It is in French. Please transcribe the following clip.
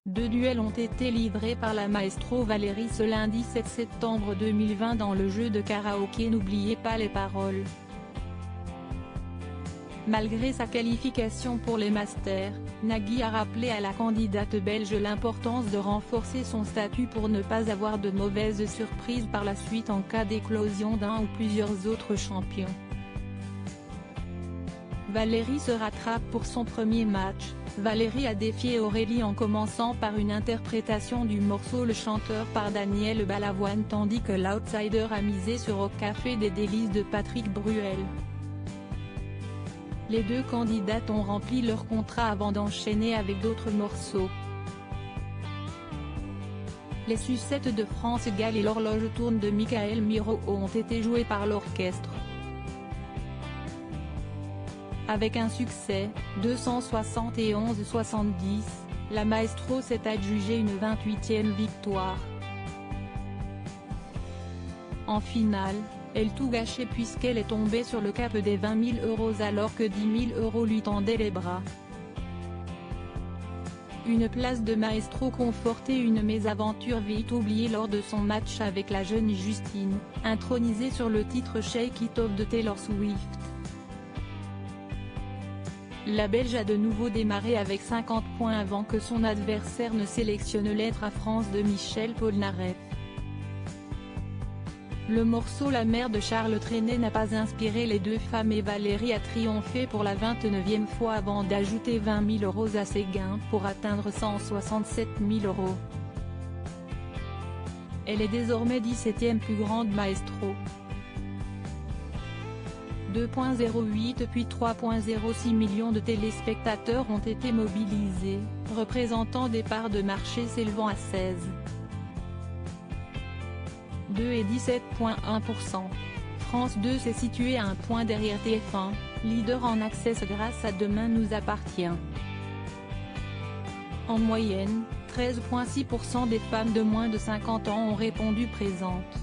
Deux duels ont été livrés par la maestro Valérie ce lundi 7 septembre 2020 dans le jeu de karaoké N'oubliez pas les paroles. Malgré sa qualification pour les Masters, Nagui a rappelé à la candidate belge l'importance de renforcer son statut pour ne pas avoir de mauvaises surprises par la suite en cas d'éclosion d'un ou plusieurs autres champions. Valérie se rattrape pour son premier match. Valérie a défié Aurélie en commençant par une interprétation du morceau Le Chanteur par Daniel Balavoine tandis que l'outsider a misé sur Au Café des Délices de Patrick Bruel. Les deux candidates ont rempli leur contrat avant d'enchaîner avec d'autres morceaux. Les Sucettes de France Gall et L'Horloge tourne de Michael Miro ont été joués par l'orchestre. Avec un succès, 271-70, la maestro s'est adjugée une 28e victoire. En finale, elle tout gâchait puisqu'elle est tombée sur le cap des 20 000 € alors que 10 000 € lui tendaient les bras. Une place de maestro confortée, une mésaventure vite oubliée lors de son match avec la jeune Justine, intronisée sur le titre Shake It Off de Taylor Swift. La Belge a de nouveau démarré avec 50 points avant que son adversaire ne sélectionne Lettre à France de Michel Polnareff. Le morceau La Mer de Charles Trenet n'a pas inspiré les deux femmes et Valérie a triomphé pour la 29e fois avant d'ajouter 20 000 € à ses gains pour atteindre 167 000 €. Elle est désormais 17e plus grande maestro. 2,08 puis 3,06 millions de téléspectateurs ont été mobilisés, représentant des parts de marché s'élevant à 16,2 et 17,1%. France 2 s'est situé à un point derrière TF1, leader en access grâce à Demain nous appartient. En moyenne, 13,6% des femmes de moins de 50 ans ont répondu présentes.